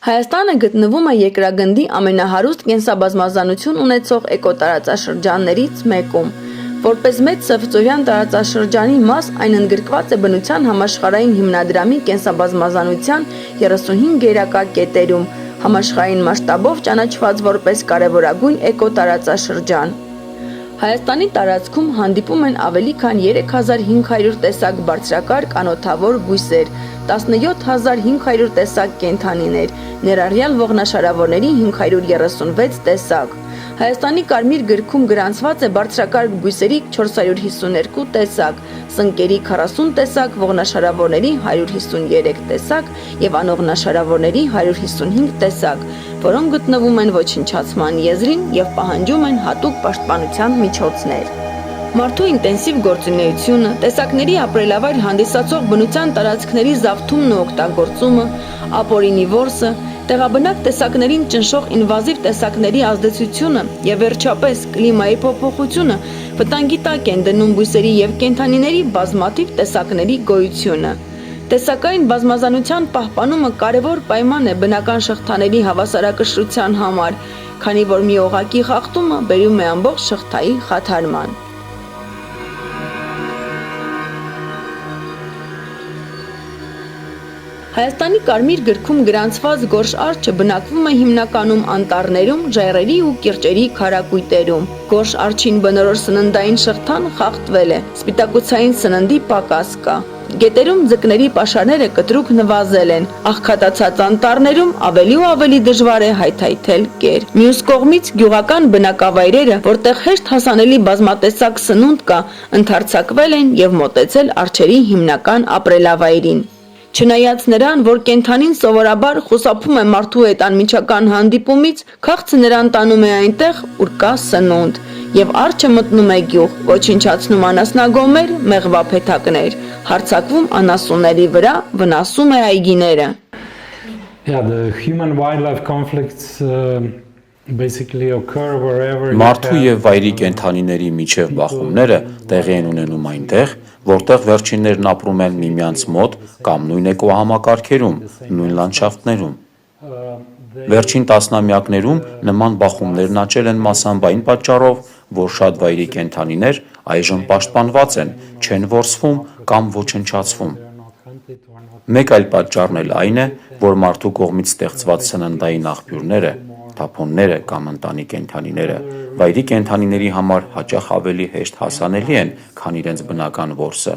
Հայաստանը գտնվում է երկրագնդի ամենահարուստ կենսաբազմազանություն ունեցող էկոտարածաշրջաններից մեկում։ Որպես մեծ Սևծովյան տարածաշրջանի մաս, այն ընդգրկված է բնության համաշխարհային հիմնադրամի կենսաբազմազանության 35 գերակա կետերում, համաշխարհային մասշտաբով ճանաչված որպես կարևորագույն էկոտարածաշրջան։ Հայաստանի տարածքում հանդիպում են ավելի քան 3500 տեսակ բարձրակարգ անոթավոր բույսեր, 17500 տեսակ կենդանիներ, ներառյալ ողնաշարավորների 536 տեսակ։ Հայաստանի Կարմիր գրքում գրանցված է բարձրակարգ բույսերի 452 տեսակ, սնկերի 40 տեսակ, ողնաշարավորների 153 տեսակ եւ անողնաշարավորների 155 տեսակ, որոնք գտնվում են ոչնչացման եզրին եւ պահանջում են հատուկ պաշտպանության միջոցներ։ Մարդու ինտենսիվ գործունեությունը, տեսակների ապրելավայր հանդիսացող բնության տարածքների զավթումն ու օգտագործումը, ապօրինի որսը, տեղաբնակ տեսակներին ճնշող ինվազիվ տեսակների ազդեցությունը եւ վերջապես կլիմայի փոփոխությունը վտանգի տակ են դնում բույսերի եւ կենդանիների բազմաթիվ տեսակների գոյությունը։ Տեսակային բազմազանության պահպանումը կարևոր պայման է բնական շղթաների հավասարակշռության համար, քանի որ մի օղակի խախտումը բերում է ամբողջ շղթայի խաթարման։ Հայաստանի Կարմիր գրքում գրանցված գորշ արջը բնակվում է հիմնականում անտառներում, ժայռերի ու կիրճերի քարակույտերում։ Գորշ արջին բնորոշ սննդային շղթան խախտվել է, սպիտակուցային սննդի պակաս կա։ Գետերում ձկների պաշարները կտրուկ նվազել են, աղքատացած անտառներում ավելի ու ավելի դժվար է հայթայթել կեր։ Մյուս կողմից գյուղական բնակավայրերը, որտեղ հեշտ հասանելի բազմատեսակ սնունդ կա, ընդարձակվել են եւ մոտեցել արջերի հիմնական ապրելավայրին։ Չնայած նրան, որ կենդանին սովորաբար խուսափում է մարդու հետ անմիջական հանդիպումից, քաղցը նրան տանում է այնտեղ, ուր կա սնունդ, եւ արջը մտնում է գյուղ, ոչնչացնում անասնագոմեր, մեղվափեթակներ, հարձակվում անասունների վրա, վնասում է այգիները։ The human-wildlife conflicts basically occur wherever Մարդու եւ վայրի կենդանիների միջև բախումները տեղի են ունենում այնտեղ, որտեղ վերջիններն ապրում են միմյանց մոտ կամ նույն էկոհամակարգերում, նույն լանդշաֆտներում։ Վերջին տասնամյակներում նման բախումներն աճել են մասամբ այն պատճառով, որ շատ վայրի կենդանիներ այժմ պաշտպանված են, չեն որսվում կամ ոչնչացվում։ Մեկ այլ պատճառն էլ այն է, որ մարդու կողմից ստեղծված սննդային աղբյուրները, թափոնները կամ ընտանի կենդանիները վայրի կենդանիների համար հաճախ ավելի հեշտ հասանելի են, քան իրենց բնական որսը։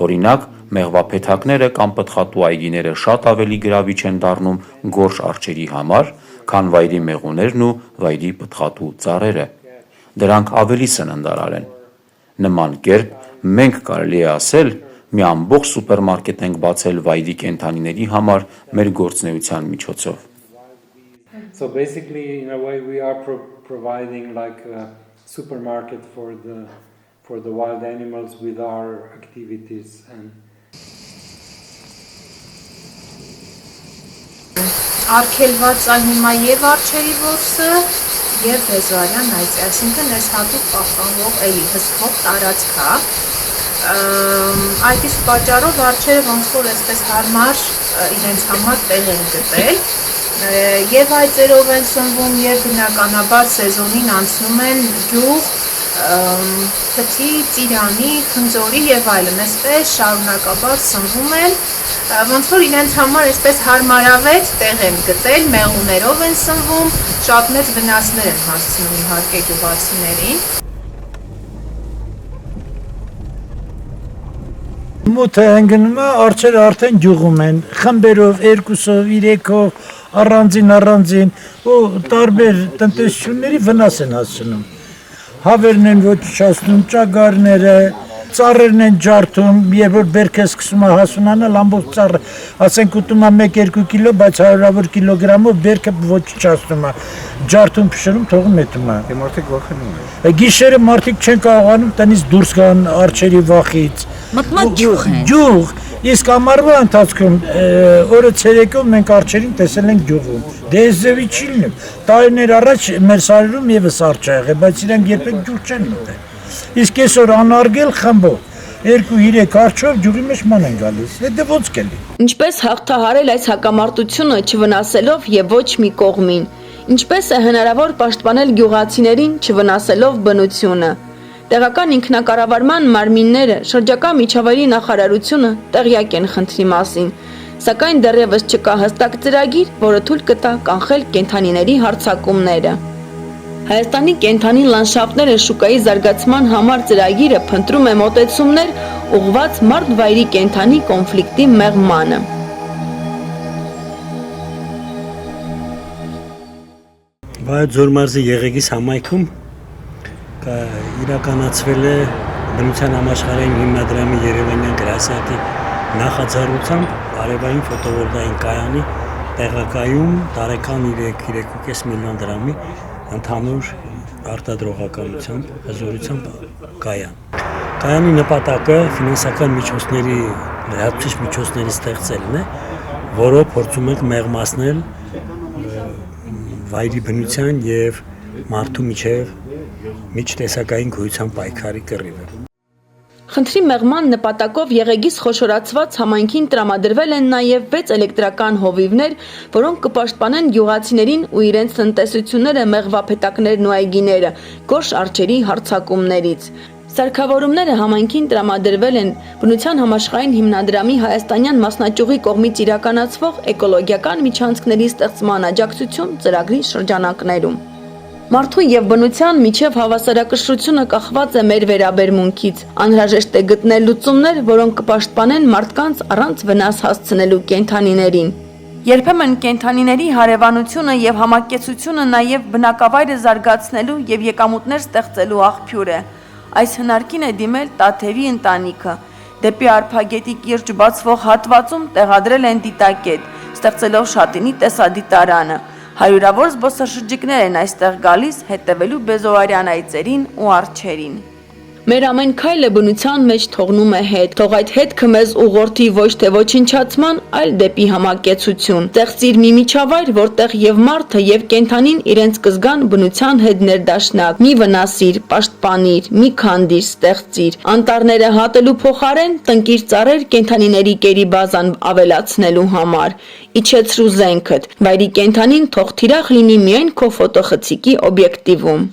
Օրինակ, մեղվափեթակները կամ պտղատու այգիները շատ ավելի գրավիչ են դառնում գորշ արջերի համար, քան վայրի մեղուներն ու վայրի պտղատու ծառերը։ Դրանք ավելի սննդարար են։ Նման կերպ մենք կարելի է ասել, մի ամբողջ սուպերմարկետ ենք բացել վայրի կենդանիների համար մեր գործունեության միջոցով։ So basically, in a way, we are providing like a supermarket for the wild animals with our activities and. Արգելված այն հիմա եւ արջերի որսը եւ հեզվարյան այծի, այսինքն այս հատուկ պահպանվող էլի հսկող տարածք է։ Այդ իսկ պատճառով արջերը ոնց որ այսպես հարմար իրենց համար տեղ են գտել եւ այծերով են սնվում եւ բնականաբար սեզոնին անցնում են գյուղ, թթի, ծիրանի, խնձորի եւ այլն, այսպես շարունակաբար սնվում են, ոնց որ իրենց համար այսպես հարմարավետ տեղ են գտել, մեղուներով են սնվում, շատ մեծ վնասներ են հասցնում իհարկե գյուղացիներին։ Մոթը ընկնում է, արջերը արդեն գյուղում են, խմբերով, երկուսով, երեքով, առանձին ու տարբեր տնտեսությունների վնաս են հասցնում։ Հավերն են ոչնչացնում, ճագարները, ծառերն են ջարդում, երբ որ բերքը սկսում է հասունանալ, ամբողջ ծառը, ասենք ուտում է 1-2 կիլո, բայց հարյուրավոր կիլոգրամով բերքը ոչնչացնում է, ջարդում, փշրում, թողում հետում է։ Մարդիկ վախենում են։ Գիշերը մարդիկ չեն կարողանում տնից դուրս գան արջերի վախից։ Մտմատ գյուղ են։ Գյուղ, իսկ ամառվա ընթացքում օրը ցերեկով մենք արջերին տեսել ենք գյուղում։ Դե եզևի չի լինում։ Տարիներ առաջ մեր սարերում եւս արջ ա եղել, բայց իրանք երբեք գյուղ չեն մտել։ Իսկ այսօր անարգել խմբով 2-3 արչով ջուղի մեջ ման են գալիս։ Դա ոնց կլի։ Ինչպես հաղթահարել այս հակամարտությունը չվնասելով եւ ոչ մի կողմին։ Ինչպես է հնարավոր պաշտպանել գյուղացիներին չվնասելով բնությունը։ Տեղական ինքնակառավարման մարմինները, շրջակա միջավայրի նախարարությունը տեղյակ են խնդրի մասին, սակայն դեռևս չկա հստակ ծրագիր, որը թույլ կտա կանխել կենդանիների հարձակումները։ Հայաստանի կենդանի լանդշաֆտները շուկայի զարգացման համար ծրագիրը փնտրում է մոտեցումներ ուղղված մարդ-վայրի կենդանի կոնֆլիկտի մեղմանը։ Վայոց-Ձոր մարզի Եղեգիս համայնքում իրականացվել է բնության համաշխարհային հիմնադրամի Երևանյան գրասենյակի նախաձեռնությամբ արևային ֆոտովոլտային կայանի տեղակայում տարեկան 3.5 միլիոն դրամի ընդհանուր արտադրողականությամբ, հզորությամբ կայան։ Կայանի նպատակը ֆինանսական միջոցների, լրացուցիչ միջոցների ստեղծելն է, որով փորձում ենք մեղմացնել վայրի բնության եւ մարդու միջև միջտեսակային գոյության պայքարի կռիվը։ Խնդրի մեղման նպատակով Եղեգիս խոշորացված համայնքին տրամադրվել են նաև 6 էլեկտրական հովիվներ, որոնք կպաշտպանեն գյուղացիներին ու իրենց տնտեսությունները մեղվափետակներն ու այգիները գորշ արջերի հարձակումներից։ Սարքավորումները համայնքին տրամադրվել են բնության համաշխարհային հիմնադրամի հայաստանյան մասնաճյուղի կողմից իրականացվող էկոլոգիական միջանցքների ստեղծման աջակցություն ծրագրի շրջանակներում։ Մարդու եւ բնության միջև հավասարակշռությունը կախված է մեր վերաբերմունքից։ Անհրաժեշտ է գտնել լուծումներ, որոնք կպաշտպանեն մարդկանց առանց վնաս հասցնելու կենդանիներին։ Երբեմն կենդանիների հարևանությունը եւ համակեցությունը նաեւ բնակավայրը զարգացնելու եւ եկամուտներ ստեղծելու աղբյուր է։ Այս հնարքին է դիմել Տաթևի ընտանիքը։ Դեպի Արփագետի կիրճ բացվող հատվածում տեղադրել են դիտակետ, ստեղծելով շատինի տեսադիտարանը։ Հարյուրավոր զբոսաշրջիկներ են այստեղ գալիս հետևելու բեզոարյան այծերին ու արջերին։ Մեր ամեն քայլը բնության մեջ թողնում է հետ, թող այդ հետքը մեզ ուղղորդի ոչ թե ոչնչացման, այլ դեպի համակեցություն։ Ստեղծիր մի միջավայր, որտեղ եւ մարդը եւ կենդանին իրենց կզգան բնության հետ ներդաշնակ։ Մի վնասիր, պաշտպանիր, մի քանդիր, ստեղծիր։ Անտառները հատելու փոխարեն տնկիր ծառեր կենդանիների կերի բազան ավելացնելու համար։ Իջեցրու զենքդ, վայրի կենդանին թող թիրախ լինի միայն քո ֆոտոխցիկի օբյեկտիվում։